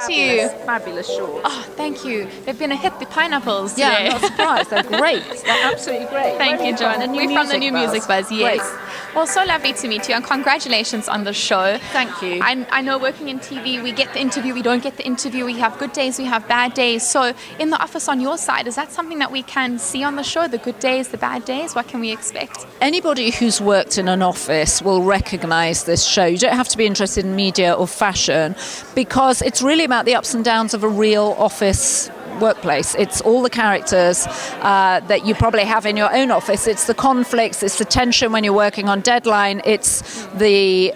To you. Fabulous shorts. Oh, thank you. They've been a hit, the pineapples Yeah, today. I'm not surprised. They're great. They're absolutely great. Thank you, Joanna. We're from the New Music Buzz, yes. Great. Well, so lovely to meet you, and congratulations on the show. Thank you. I know working in TV, we get the interview, we don't get the interview, we have good days, we have bad days. So in the office on your side, is that something that we can see on the show, the good days, the bad days? What can we expect? Anybody who's worked in an office will recognise this show. You don't have to be interested in media or fashion, because it's really about the ups and downs of a real office workplace. It's all the characters that you probably have in your own office. It's the conflicts, it's the tension when you're working on deadline, it's the,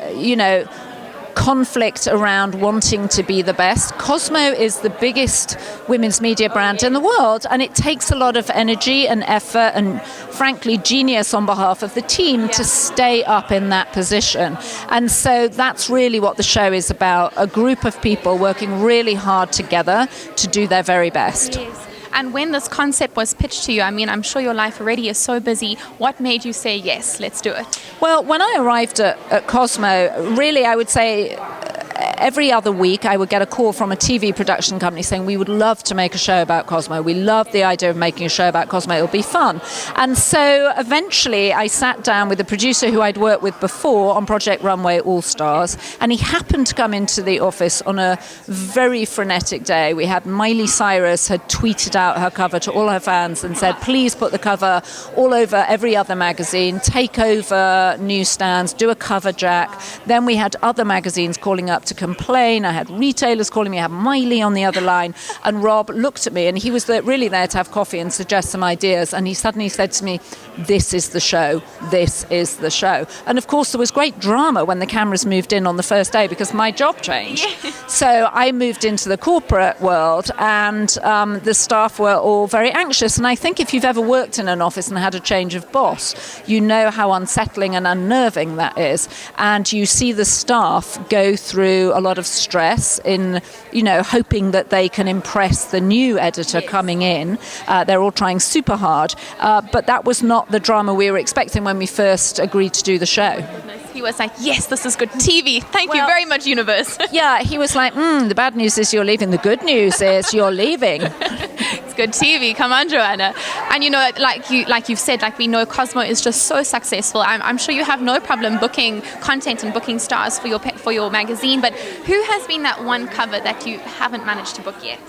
conflict around wanting to be the best. Cosmo is the biggest women's media brand in the world, and it takes a lot of energy and effort and, frankly, genius on behalf of the team to stay up in that position. And so that's really what the show is about, a group of people working really hard together to do their very best. Yes. And when this concept was pitched to you, I mean, I'm sure your life already is so busy. What made you say, yes, let's do it? Well, when I arrived at Cosmo, really, I would say every other week I would get a call from a TV production company saying, we would love to make a show about Cosmo. We love the idea of making a show about Cosmo. It'll be fun. And so eventually I sat down with a producer who I'd worked with before on Project Runway All-Stars, and he happened to come into the office on a very frenetic day. We had Miley Cyrus had tweeted out her cover to all her fans and said, please put the cover all over every other magazine, take over newsstands, do a cover jack. Then we had other magazines calling up to complain. I had retailers calling me. I had Miley on the other line. And Rob looked at me, and he was really there to have coffee and suggest some ideas. And he suddenly said to me, this is the show. This is the show. And of course, there was great drama when the cameras moved in on the first day because my job changed. So I moved into the corporate world, and the staff were all very anxious. And I think if you've ever worked in an office and had a change of boss, you know how unsettling and unnerving that is. And you see the staff go through a lot of stress in, hoping that they can impress the new editor coming in. They're all trying super hard. But that was not the drama we were expecting when we first agreed to do the show. He was like, yes, this is good TV. Thank you very much, universe. Yeah, he was like, the bad news is you're leaving. The good news is you're leaving. It's good TV. Come on, Joanna. And like you've said, like we know Cosmo is just so successful. I'm sure you have no problem booking content and booking stars for your magazine. But who has been that one cover that you haven't managed to book yet?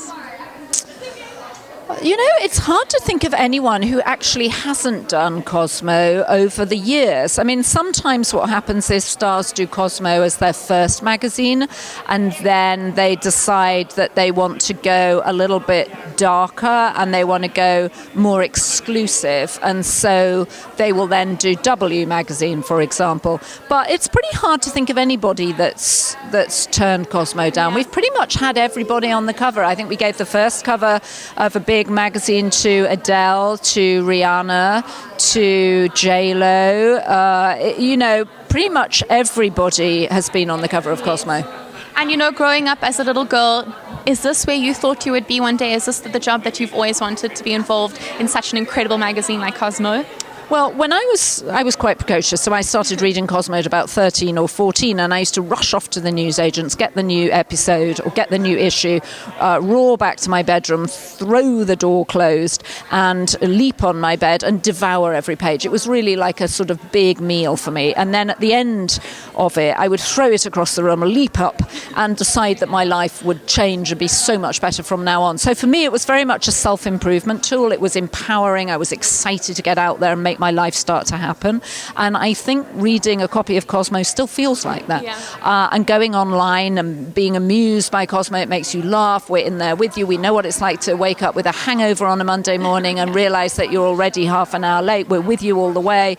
It's hard to think of anyone who actually hasn't done Cosmo over the years. I mean, sometimes what happens is stars do Cosmo as their first magazine, and then they decide that they want to go a little bit darker and they want to go more exclusive, and so they will then do W magazine, for example. But it's pretty hard to think of anybody that's turned Cosmo down. We've pretty much had everybody on the cover. I think we gave the first cover of a big magazine to Adele, to Rihanna, to J-Lo. Pretty much everybody has been on the cover of Cosmo. And growing up as a little girl, is this where you thought you would be one day? Is this the job that you've always wanted, to be involved in such an incredible magazine like Cosmo? Well, when I was quite precocious, so I started reading Cosmo at about 13 or 14, and I used to rush off to the newsagents, get the new episode or get the new issue, roar back to my bedroom, throw the door closed, and leap on my bed and devour every page. It was really like a sort of big meal for me. And then at the end of it, I would throw it across the room, leap up, and decide that my life would change and be so much better from now on. So for me, it was very much a self-improvement tool. It was empowering. I was excited to get out there and make my life start to happen. And I think reading a copy of Cosmo still feels like that. Yeah. And going online and being amused by Cosmo, it makes you laugh. We're in there with you. We know what it's like to wake up with a hangover on a Monday morning and realize that you're already half an hour late. We're with you all the way.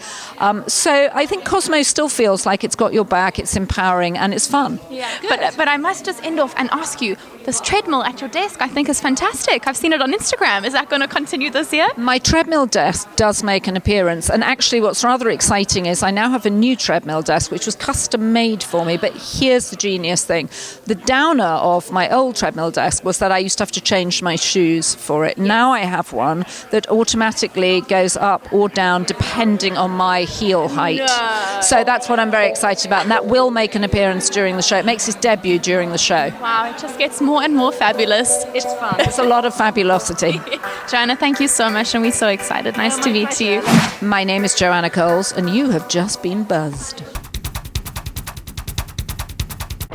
So I think Cosmo still feels like it's got your back, it's empowering, and it's fun. Yeah, but I must just end off and ask you, this treadmill at your desk I think is fantastic. I've seen it on Instagram. Is that going to continue this year? My treadmill desk does make an appearance appearance. And actually what's rather exciting is I now have a new treadmill desk, which was custom made for me. But here's the genius thing. The downer of my old treadmill desk was that I used to have to change my shoes for it. Now I have one that automatically goes up or down depending on my heel height. No. So that's what I'm very excited about. And that will make an appearance during the show. It makes its debut during the show. Wow, it just gets more and more fabulous. It's fun. There's a lot of fabulosity. Joanna, thank you so much, and we're so excited. Nice to meet you. My name is Joanna Coles, and you have just been buzzed.